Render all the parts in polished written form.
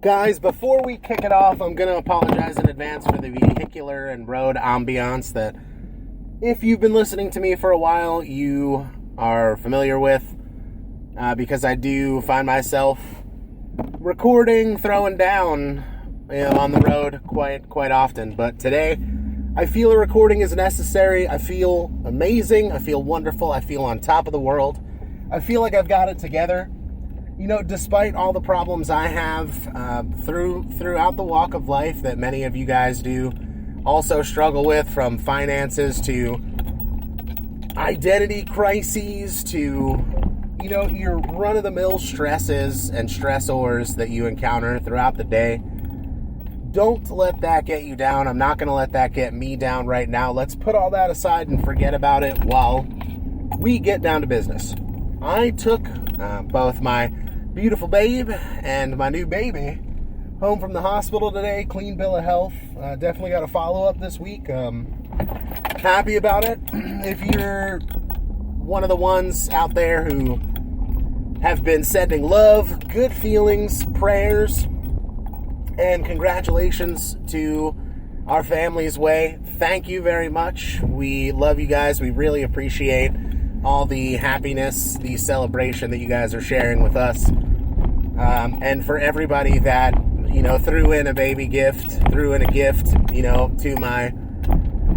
Guys, before we kick it off, I'm going to apologize in advance for the vehicular and road ambiance that, if you've been listening to me for a while, you are familiar with, because I do find myself recording, throwing down, on the road quite often. But today, I feel a recording is necessary. I feel amazing. I feel wonderful. I feel on top of the world. I feel like I've got it together. Despite all the problems I have throughout the walk of life that many of you guys do also struggle with, from finances to identity crises to, your run-of-the-mill stresses and stressors that you encounter throughout the day. Don't let that get you down. I'm not going to let that get me down right now. Let's put all that aside and forget about it while we get down to business. I took both my beautiful babe and my new baby home from the hospital today. Clean bill of health. Definitely got a follow-up this week. Happy about it. If you're one of the ones out there who have been sending love, good feelings, prayers, and congratulations to our family's way, thank you very much. We love you guys. We really appreciate all the happiness, the celebration that you guys are sharing with us. And for everybody that, threw in a baby gift, to my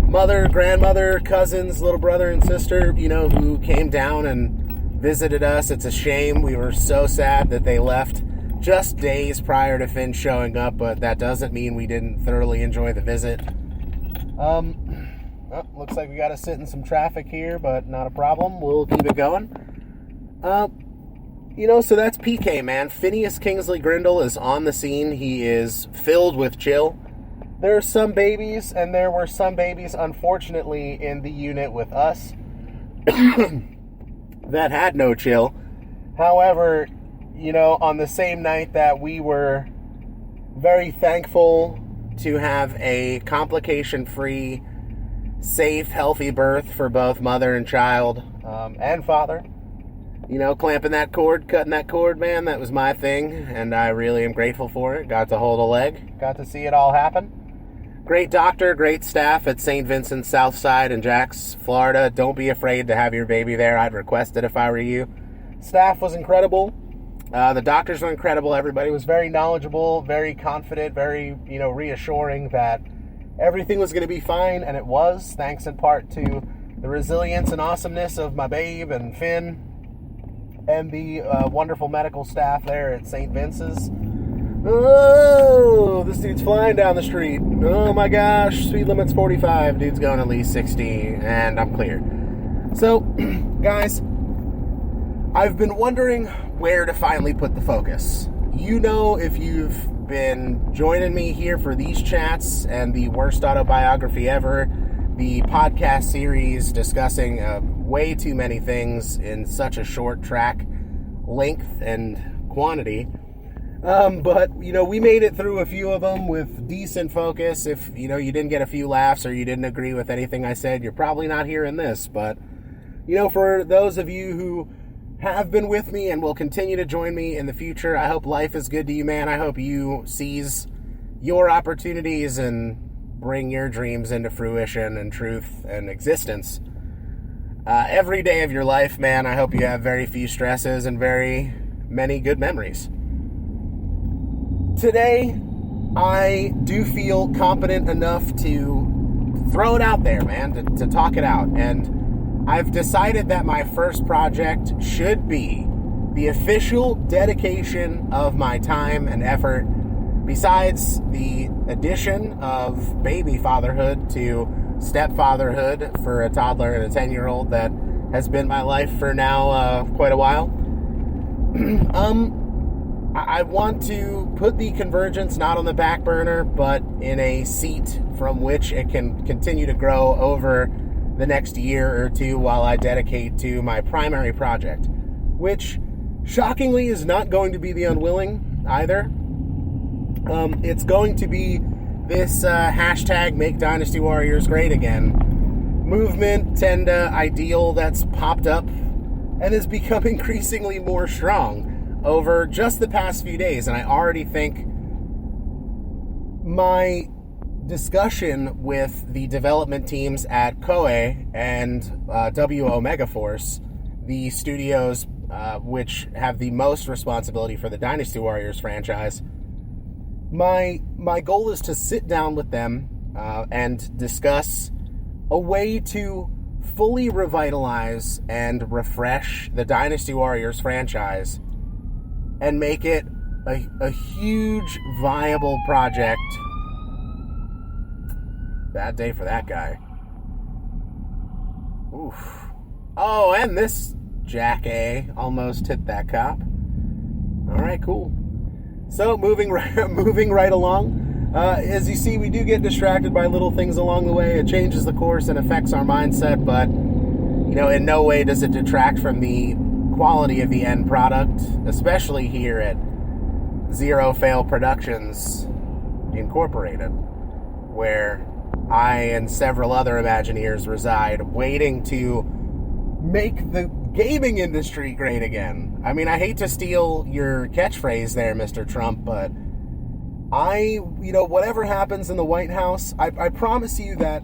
mother, grandmother, cousins, little brother and sister, who came down and visited us. It's a shame. We were so sad that they left just days prior to Finn showing up, but that doesn't mean we didn't thoroughly enjoy the visit. Looks like we got to sit in some traffic here, but not a problem. We'll keep it going. So that's PK, man. Phineas Kingsley Grindle is on the scene. He is filled with chill. There are some babies, and there were some babies, unfortunately, in the unit with us that had no chill. However, on the same night that we were very thankful to have a complication-free, safe, healthy birth for both mother and child, and father. Clamping that cord, cutting that cord, man, that was my thing, and I really am grateful for it. Got to hold a leg, got to see it all happen. Great doctor, great staff at St. Vincent's Southside in Jax, Florida. Don't be afraid to have your baby there. I'd request it if I were you. Staff was incredible. The doctors were incredible. Everybody was very knowledgeable, very confident, very, reassuring that everything was going to be fine, and it was, thanks in part to the resilience and awesomeness of my babe and Finn and the wonderful medical staff there at St. Vince's. Oh, this dude's flying down the street. Oh my gosh, speed limit's 45. Dude's going at least 60, and I'm clear. So, guys, I've been wondering where to finally put the focus. If you've been joining me here for these chats and the worst autobiography ever, the podcast series discussing way too many things in such a short track length and quantity. But, we made it through a few of them with decent focus. If, you didn't get a few laughs or you didn't agree with anything I said, you're probably not hearing this. But, for those of you who have been with me and will continue to join me in the future, I hope life is good to you, man. I hope you seize your opportunities and bring your dreams into fruition and truth and existence. Every day of your life, man, I hope you have very few stresses and very many good memories. Today, I do feel competent enough to throw it out there, man, to talk it out. And I've decided that my first project should be the official dedication of my time and effort, besides the addition of baby fatherhood to stepfatherhood for a toddler and a 10-year-old that has been my life for now quite a while. I want to put the Convergence not on the back burner, but in a seat from which it can continue to grow over the next year or two while I dedicate to my primary project, which shockingly is not going to be the Unwilling either. It's going to be this hashtag Make Dynasty Warriors Great Again movement and ideal that's popped up and has become increasingly more strong over just the past few days. And I already think my discussion with the development teams at Koei and WO Megaforce, the studios which have the most responsibility for the Dynasty Warriors franchise, my goal is to sit down with them and discuss a way to fully revitalize and refresh the Dynasty Warriors franchise and make it a huge, viable project. Bad day for that guy. Oof. Oh, and this Jack A almost hit that cop. All right, cool. So moving right along. As you see, we do get distracted by little things along the way. It changes the course and affects our mindset, but in no way does it detract from the quality of the end product, especially here at Zero Fail Productions Incorporated, where I and several other Imagineers reside, waiting to make the gaming industry great again. I mean, I hate to steal your catchphrase there, Mr. Trump, but whatever happens in the White House, I promise you that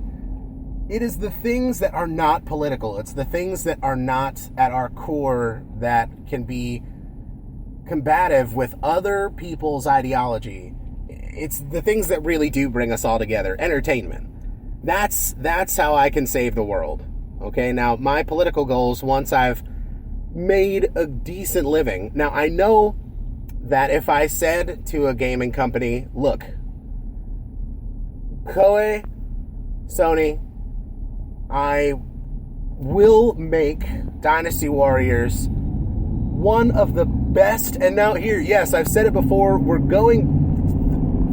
it is the things that are not political. It's the things that are not at our core that can be combative with other people's ideology. It's the things that really do bring us all together. Entertainment. That's how I can save the world. Okay, now my political goals, once I've made a decent living. Now, I know that if I said to a gaming company, look, Koei, Sony, I will make Dynasty Warriors one of the best, and now here, yes, I've said it before, we're going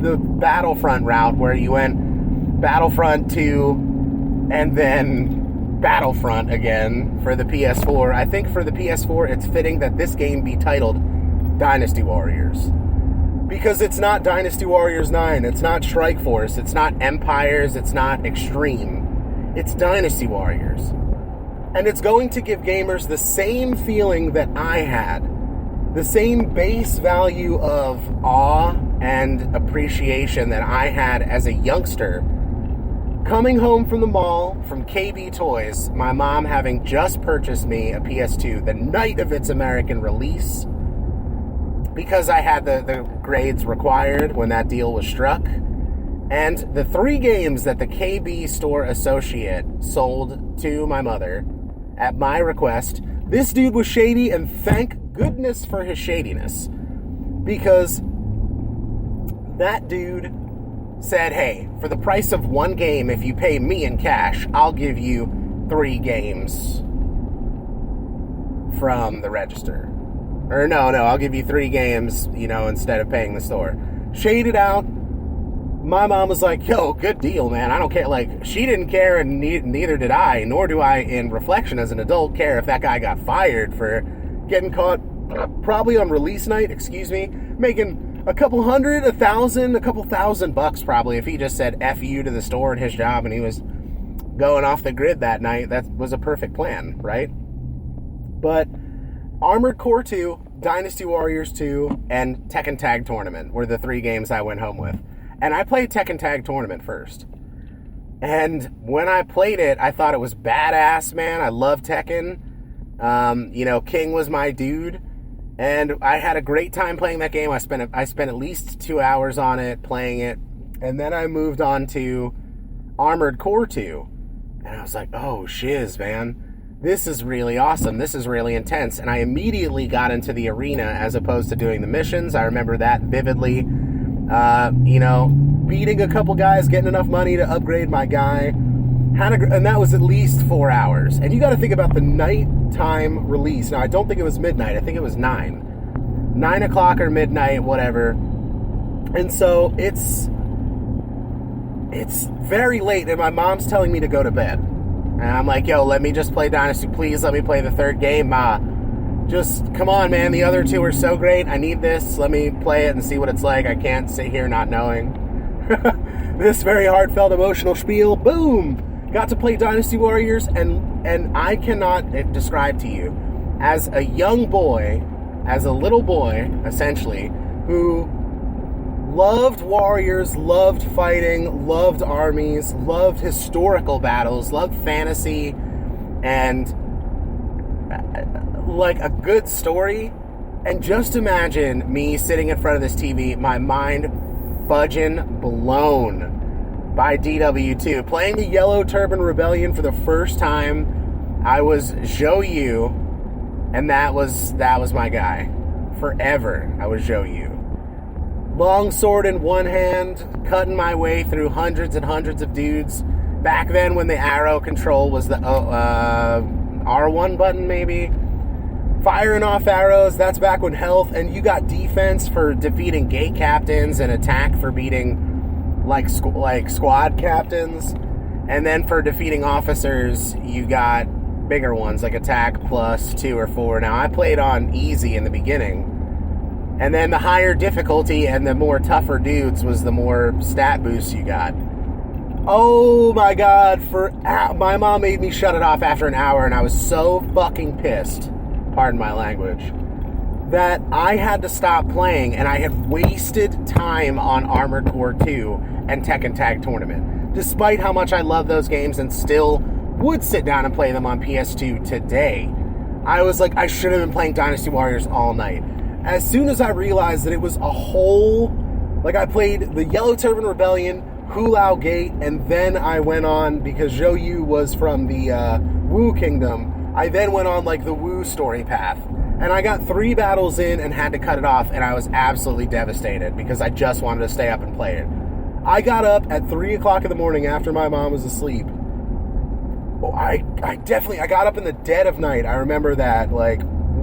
the Battlefront route, where you went Battlefront 2 and then Battlefront again for the PS4. I think for the PS4, it's fitting that this game be titled Dynasty Warriors, because it's not Dynasty Warriors 9, it's not Strike Force, it's not Empires, it's not Extreme, it's Dynasty Warriors. And it's going to give gamers the same feeling that I had, the same base value of awe and appreciation that I had as a youngster, coming home from the mall, from KB Toys, my mom having just purchased me a PS2 the night of its American release, because I had the grades required when that deal was struck. And the 3 games that the KB store associate sold to my mother at my request, this dude was shady, and thank goodness for his shadiness, because that dude said, hey, for the price of 1 game, if you pay me in cash, I'll give you 3 games from the register. Or no, I'll give you 3 games, instead of paying the store. Shaded out. My mom was like, yo, good deal, man. I don't care. Like, she didn't care, and neither did I, nor do I, in reflection as an adult, care if that guy got fired for getting caught, probably on release night, making a couple hundred, a couple thousand bucks probably, if he just said F you to the store and his job and he was going off the grid that night. That was a perfect plan, right? But Armored Core 2, Dynasty Warriors 2, and Tekken Tag Tournament were the 3 games I went home with. And I played Tekken Tag Tournament first. And when I played it, I thought it was badass, man. I love Tekken. King was my dude. And I had a great time playing that game. I spent at least 2 hours on it, playing it. And then I moved on to Armored Core 2. And I was like, oh, shiz, man. This is really awesome. This is really intense. And I immediately got into the arena as opposed to doing the missions. I remember that vividly. Beating a couple guys, getting enough money to upgrade my guy. And that was at least 4 hours. And you got to think about the nighttime release. Now, I don't think it was midnight. I think it was 9. 9 o'clock or midnight, whatever. And so it's very late, and my mom's telling me to go to bed. And I'm like, yo, let me just play Dynasty. Please let me play the 3rd game, Ma. Just, come on, man. The other 2 are so great. I need this. Let me play it and see what it's like. I can't sit here not knowing. This very heartfelt, emotional spiel. Boom! Got to play Dynasty Warriors, and I cannot describe to you, as a young boy, as a little boy, essentially, who Loved warriors, loved fighting, loved armies, loved historical battles, loved fantasy, and like a good story. And just imagine me sitting in front of this TV, my mind fudging blown by DW2, playing the Yellow Turban Rebellion for the first time. I was Zhou Yu, and that was my guy. Forever, I was Zhou Yu. Long sword in one hand, cutting my way through hundreds and hundreds of dudes. Back then when the arrow control was the R1 button, maybe. Firing off arrows, that's back when health, and you got defense for defeating gate captains and attack for beating like squad captains. And then for defeating officers, you got bigger ones like attack plus 2 or 4. Now, I played on easy in the beginning. And then the higher difficulty and the more tougher dudes was the more stat boosts you got. Oh my god, my mom made me shut it off after an hour, and I was so fucking pissed, pardon my language, that I had to stop playing, and I had wasted time on Armored Core 2 and Tekken Tag Tournament. Despite how much I love those games and still would sit down and play them on PS2 today, I was like, I should have been playing Dynasty Warriors all night. As soon as I realized that it was a whole, like I played the Yellow Turban Rebellion, Hulao Gate, and then I went on, because Zhou Yu was from the Wu Kingdom, I then went on like the Wu story path. And I got 3 battles in and had to cut it off, and I was absolutely devastated because I just wanted to stay up and play it. I got up at 3 o'clock in the morning after my mom was asleep. I got up in the dead of night. I remember that, like,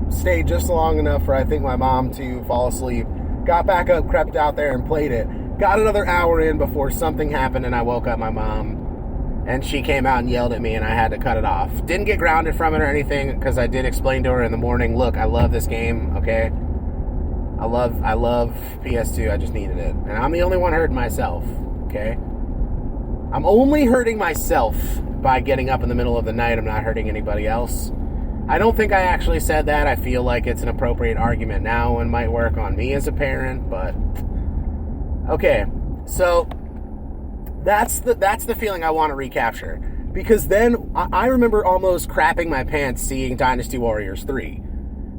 stayed just long enough for, I think, my mom to fall asleep. Got back up, crept out there and played it. Got another hour in before something happened and I woke up my mom. And she came out and yelled at me and I had to cut it off. Didn't get grounded from it or anything, because I did explain to her in the morning, look, I love this game, okay? I love PS2, I just needed it. And I'm the only one hurting myself, okay? I'm only hurting myself by getting up in the middle of the night. I'm not hurting anybody else. I don't think I actually said that. I feel like it's an appropriate argument now and might work on me as a parent, but okay. So that's the feeling I want to recapture, because then I remember almost crapping my pants seeing Dynasty Warriors 3,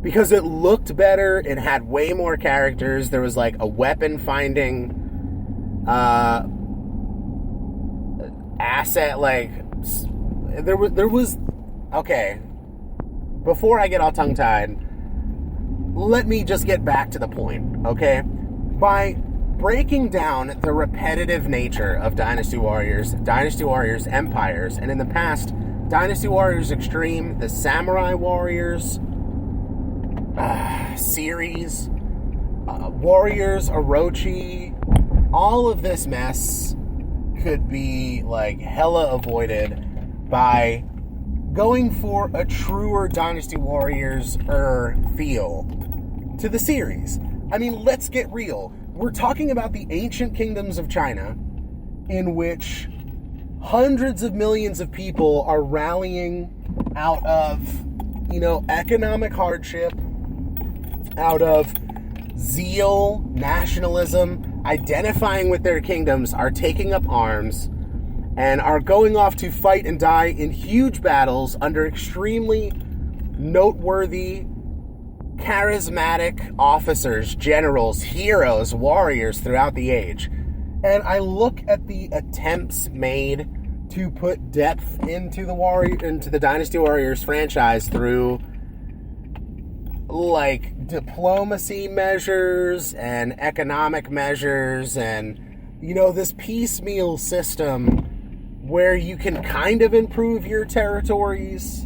because it looked better, it had way more characters, there was like a weapon finding asset, like there was okay. Before I get all tongue-tied, let me just get back to the point, okay? By breaking down the repetitive nature of Dynasty Warriors Empires, and in the past, Dynasty Warriors Extreme, the Samurai Warriors series, Warriors Orochi, all of this mess could be, like, hella avoided by going for a truer Dynasty Warriors feel to the series. I mean, let's get real. We're talking about the ancient kingdoms of China, in which hundreds of millions of people are rallying out of, economic hardship, out of zeal, nationalism, identifying with their kingdoms, are taking up arms, and are going off to fight and die in huge battles under extremely noteworthy, charismatic officers, generals, heroes, warriors throughout the age. And I look at the attempts made to put depth into the Dynasty Warriors franchise through, like, diplomacy measures and economic measures and, this piecemeal system where you can kind of improve your territories.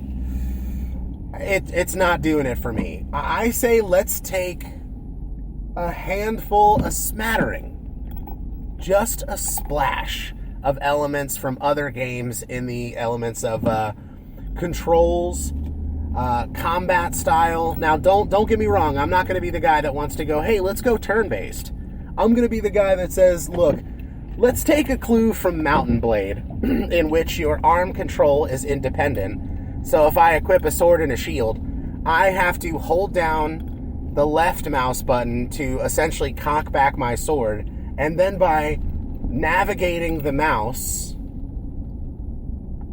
It's not doing it for me. I say let's take a handful, a smattering, just a splash of elements from other games in the elements of controls, combat style. Now, don't get me wrong. I'm not going to be the guy that wants to go, hey, let's go turn-based. I'm going to be the guy that says, look, let's take a clue from Mountain Blade, in which your arm control is independent. So if I equip a sword and a shield, I have to hold down the left mouse button to essentially cock back my sword, And then by navigating the mouse,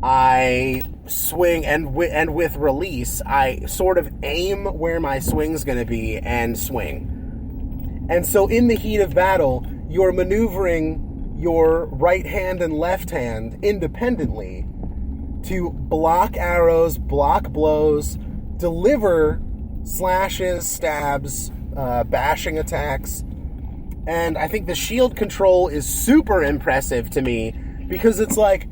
I swing, and with release, I sort of aim where my swing's going to be and swing. And so in the heat of battle, you're maneuvering your right hand and left hand independently to block arrows, block blows, deliver slashes, stabs, bashing attacks. And I think the shield control is super impressive to me, because it's like,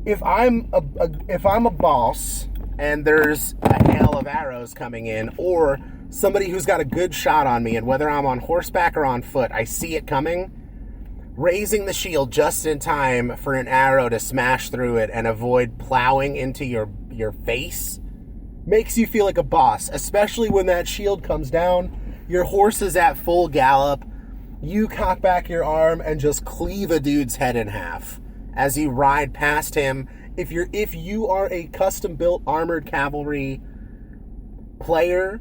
if I'm a boss and there's a hail of arrows coming in, or somebody who's got a good shot on me, and whether I'm on horseback or on foot, I see it coming, raising the shield just in time for an arrow to smash through it and avoid plowing into your face makes you feel like a boss, especially when that shield comes down, your horse is at full gallop, you cock back your arm and just cleave a dude's head in half as you ride past him. If you are a custom-built armored cavalry player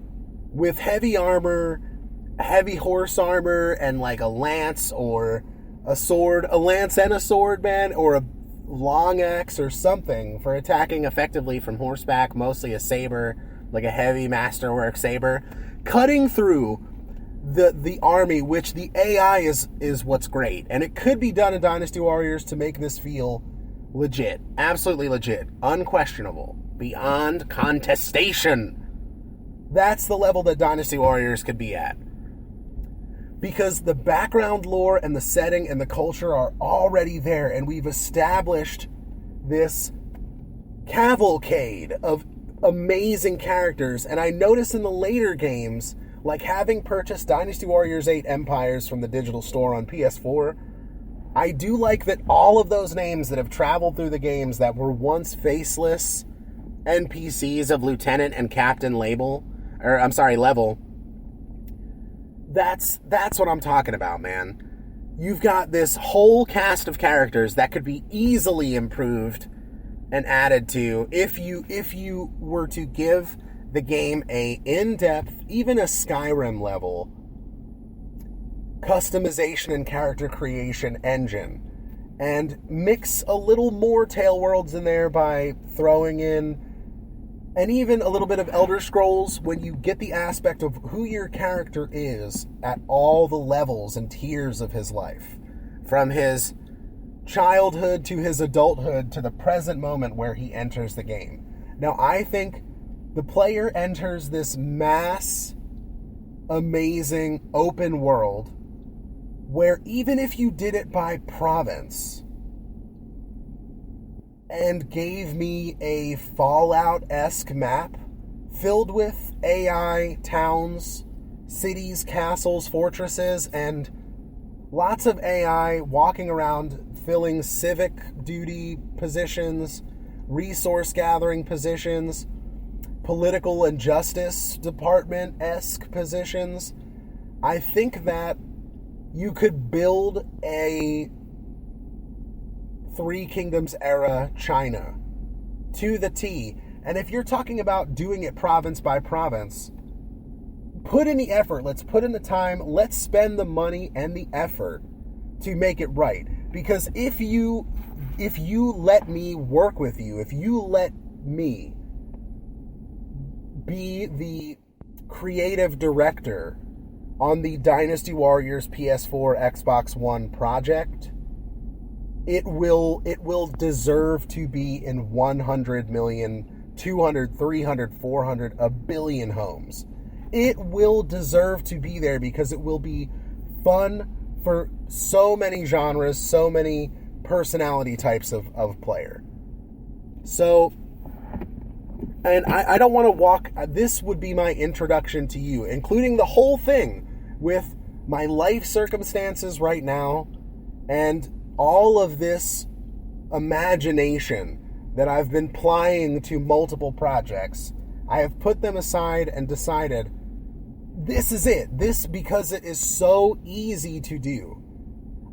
with heavy armor, heavy horse armor, and like a lance or a sword, a lance and a sword, man, or a long axe or something for attacking effectively from horseback, mostly a saber, like a heavy masterwork saber, cutting through the army, which the AI is what's great. And it could be done in Dynasty Warriors to make this feel legit. Absolutely legit. Unquestionable. Beyond contestation. That's the level that Dynasty Warriors could be at. Because the background lore and the setting and the culture are already there, and we've established this cavalcade of amazing characters. And I notice in the later games, like having purchased Dynasty Warriors 8 Empires from the digital store on PS4, I do like that all of those names that have traveled through the games that were once faceless NPCs of Lieutenant and Captain level, that's what I'm talking about, man. You've got this whole cast of characters that could be easily improved and added to if you were to give the game a in-depth, even a Skyrim level customization and character creation engine, and mix a little more Tale Worlds in there by throwing in, and even a little bit of Elder Scrolls, when you get the aspect of who your character is at all the levels and tiers of his life, from his childhood to his adulthood to the present moment where he enters the game. Now, I think the player enters this mass, amazing, open world where even if you did it by province and gave me a Fallout-esque map filled with AI towns, cities, castles, fortresses, and lots of AI walking around filling civic duty positions, resource gathering positions, political and justice department-esque positions, I think that you could build a Three Kingdoms era China to the T. And if you're talking about doing it province by province, put in the effort. Let's put in the time. Let's spend the money and the effort to make it right. Because if you let me work with you, if you let me be the creative director on the Dynasty Warriors PS4 Xbox One project, it will deserve to be in 100 million, 200, 300, 400, a billion homes. It will deserve to be there because it will be fun for so many genres, so many personality types of player. So, and I don't want to walk, this would be my introduction to you, including the whole thing with my life circumstances right now and all of this imagination that I've been plying to multiple projects. I have put them aside and decided this is it. This, because it is so easy to do.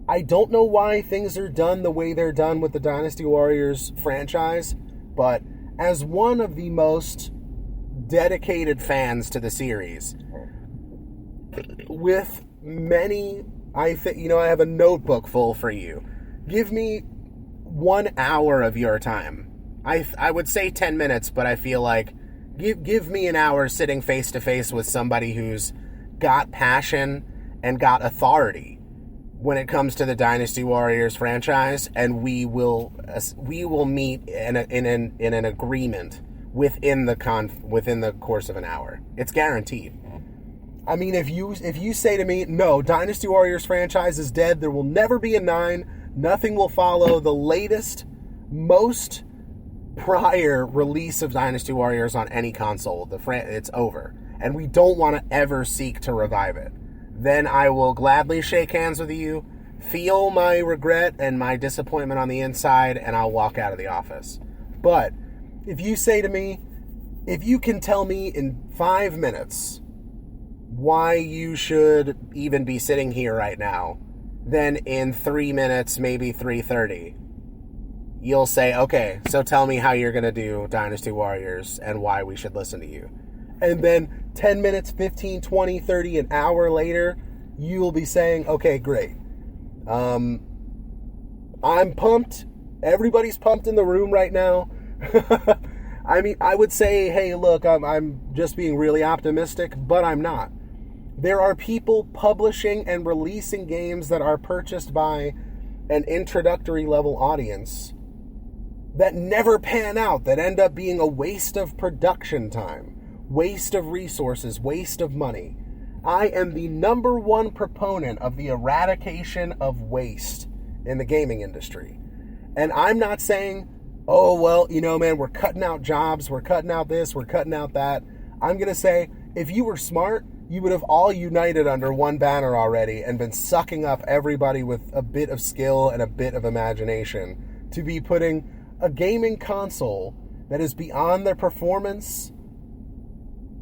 I don't know why things are done the way they're done with the Dynasty Warriors franchise, but as one of the most dedicated fans to the series, with many I have a notebook full for you. Give me 1 hour of your time. I would say 10 minutes, but I feel like give me an hour sitting face to face with somebody who's got passion and got authority when it comes to the Dynasty Warriors franchise, and we will meet in an agreement within the course of an hour. It's guaranteed. I mean, if you say to me, no, Dynasty Warriors franchise is dead, there will never be a 9, nothing will follow the latest, most prior release of Dynasty Warriors on any console, it's over, and we don't want to ever seek to revive it, then I will gladly shake hands with you, feel my regret and my disappointment on the inside, and I'll walk out of the office. But if you say to me, if you can tell me in 5 minutes why you should even be sitting here right now, then in 3 minutes, maybe 3:30, you'll say, okay, so tell me how you're going to do Dynasty Warriors and why we should listen to you. And then 10 minutes, 15, 20, 30, an hour later, you will be saying, okay, great. I'm pumped. Everybody's pumped in the room right now. I mean, I would say, hey, look, I'm just being really optimistic, but I'm not. There are people publishing and releasing games that are purchased by an introductory level audience that never pan out, that end up being a waste of production time, waste of resources, waste of money. I am the number one proponent of the eradication of waste in the gaming industry. And I'm not saying, oh, well, man, we're cutting out jobs, we're cutting out this, we're cutting out that. I'm going to say, if you were smart, you would have all united under one banner already and been sucking up everybody with a bit of skill and a bit of imagination to be putting a gaming console that is beyond the performance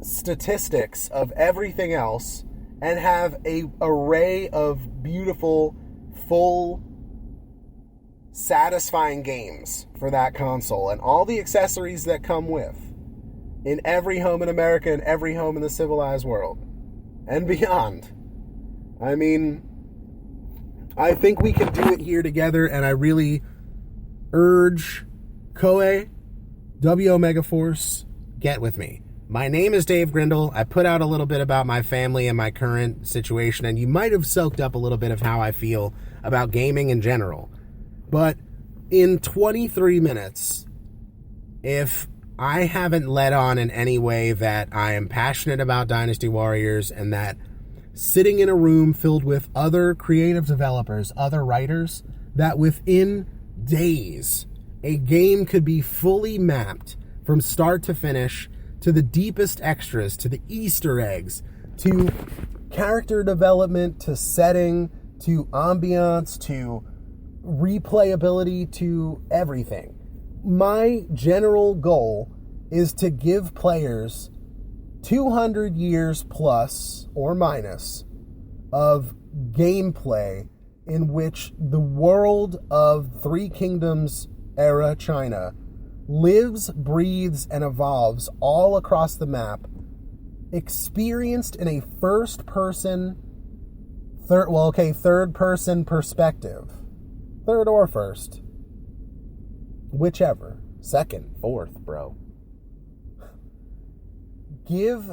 statistics of everything else and have an array of beautiful, full, satisfying games for that console and all the accessories that come with in every home in America and every home in the civilized world and beyond. I mean, I think we can do it here together, and I really urge Koei, W Omega Force, get with me. My name is Dave Grindle. I put out a little bit about my family and my current situation, and you might have soaked up a little bit of how I feel about gaming in general. But in 23 minutes, if I haven't let on in any way that I am passionate about Dynasty Warriors and that sitting in a room filled with other creative developers, other writers, that within days, a game could be fully mapped from start to finish, to the deepest extras, to the Easter eggs, to character development, to setting, to ambiance, to replayability, to everything. My general goal is to give players 200 years plus or minus of gameplay in which the world of Three Kingdoms era China lives, breathes, and evolves all across the map, experienced in a third-person perspective. Third or first. Whichever. Second, fourth, bro. Give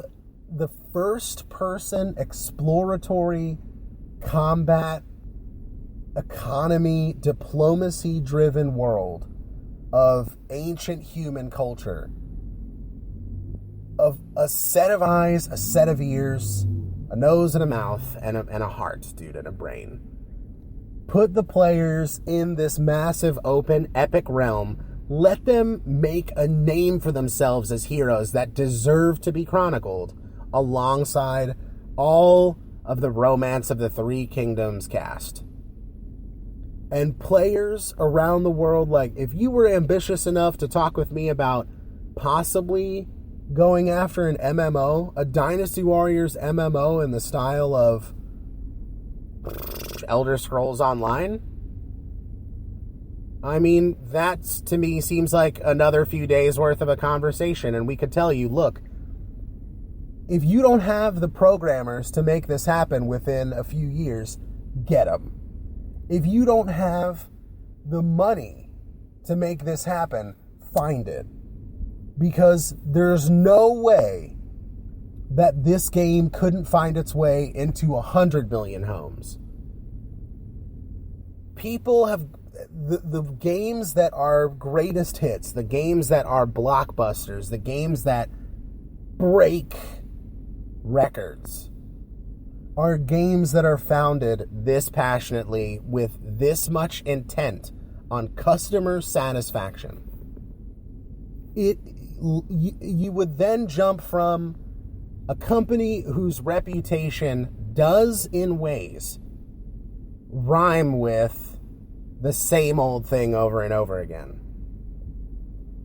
the first-person exploratory combat, economy, diplomacy-driven world of ancient human culture, of a set of eyes, a set of ears, a nose and a mouth, and a heart, dude, and a brain. Put the players in this massive, open, epic realm. Let them make a name for themselves as heroes that deserve to be chronicled alongside all of the Romance of the Three Kingdoms cast. And players around the world, like, if you were ambitious enough to talk with me about possibly going after an MMO, a Dynasty Warriors MMO in the style of Elder Scrolls Online, I mean, that to me seems like another few days worth of a conversation, and we could tell you, look, if you don't have the programmers to make this happen within a few years, get them. If you don't have the money to make this happen, find it. Because there's no way that this game couldn't find its way into 100 million homes. People have the games that are greatest hits, the games that are blockbusters, the games that break records are games that are founded this passionately with this much intent on customer satisfaction. You would then jump from a company whose reputation does in ways rhyme with the same old thing over and over again.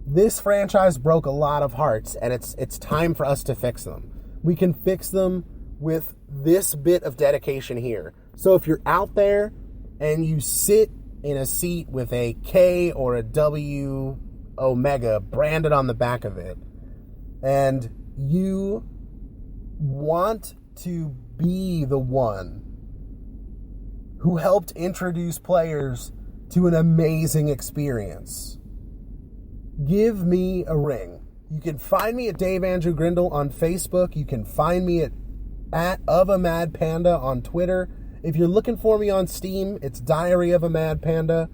This franchise broke a lot of hearts, and it's time for us to fix them. We can fix them with this bit of dedication here. So if you're out there and you sit in a seat with a K or a W Omega branded on the back of it, and you want to be the one who helped introduce players to an amazing experience, give me a ring. You can find me at Dave Andrew Grindle on Facebook. You can find me at Of a Mad Panda on Twitter. If you're looking for me on Steam, it's Diary of a Mad Panda.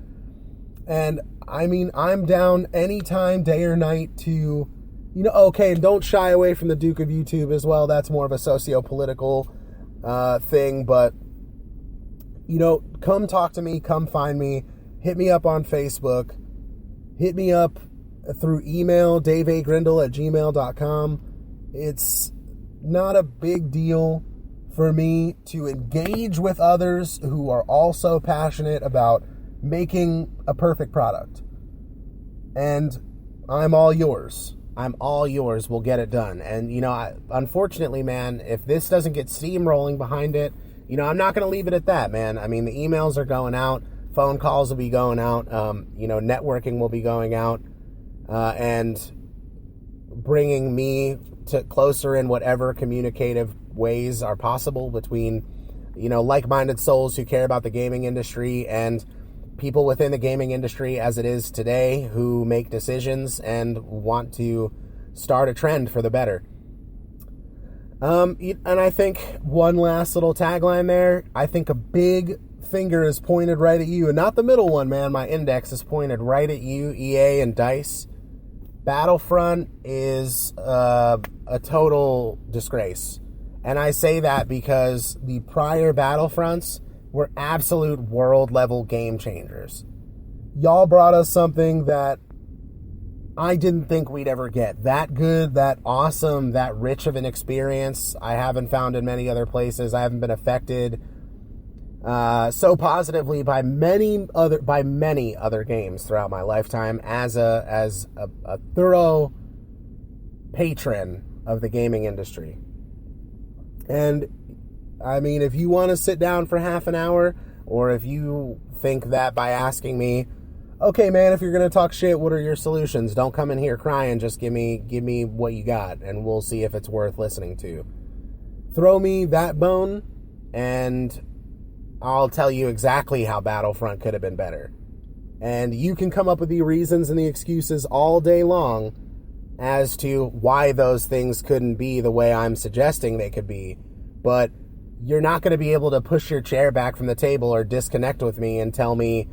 And I mean, I'm down anytime, day or night, to, okay, and don't shy away from the Duke of YouTube as well. That's more of a socio-political thing, but, come talk to me, come find me, hit me up on Facebook, hit me up through email, daveagrindle@gmail.com. It's not a big deal for me to engage with others who are also passionate about making a perfect product. And I'm all yours. We'll get it done. And, unfortunately, man, if this doesn't get steam rolling behind it, I'm not going to leave it at that, man. I mean, the emails are going out. Phone calls will be going out. Networking will be going out. And bringing me to closer in whatever communicative ways are possible between, like-minded souls who care about the gaming industry and people within the gaming industry as it is today who make decisions and want to start a trend for the better. And I think one last little tagline there, I think a big finger is pointed right at you, and not the middle one, man. My index is pointed right at you, EA and DICE. Battlefront is a total disgrace. And I say that because the prior Battlefronts were absolute world-level game changers. Y'all brought us something that I didn't think we'd ever get. That good, that awesome, that rich of an experience I haven't found in many other places. I haven't been affected so positively by many other games throughout my lifetime as a thorough patron of the gaming industry. And I mean, if you want to sit down for half an hour, or if you think that by asking me, okay, man, if you're going to talk shit, what are your solutions? Don't come in here crying. Just give me what you got, and we'll see if it's worth listening to. Throw me that bone, and I'll tell you exactly how Battlefront could have been better. And you can come up with the reasons and the excuses all day long as to why those things couldn't be the way I'm suggesting they could be. But you're not going to be able to push your chair back from the table or disconnect with me and tell me,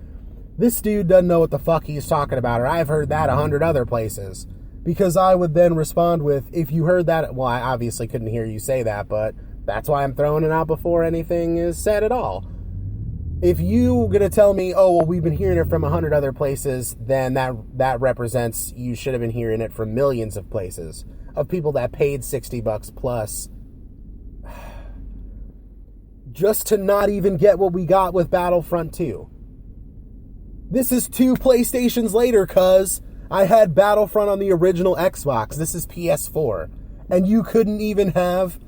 this dude doesn't know what the fuck he's talking about, or I've heard that 100 other places. Because I would then respond with, if you heard that, well, I obviously couldn't hear you say that, but that's why I'm throwing it out before anything is said at all. If you're going to tell me, oh, well, we've been hearing it from 100 other places, then that represents you should have been hearing it from millions of places, of people that paid $60 plus just to not even get what we got with Battlefront 2. This is 2 PlayStations later, cuz I had Battlefront on the original Xbox. This is PS4. And you couldn't even have...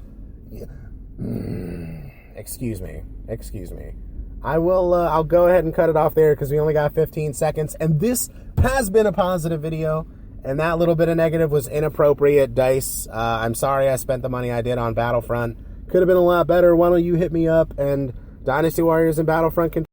Excuse me. I'll go ahead and cut it off there because we only got 15 seconds. And this has been a positive video. And that little bit of negative was inappropriate, DICE. I'm sorry I spent the money I did on Battlefront. Could have been a lot better. Why don't you hit me up and Dynasty Warriors and Battlefront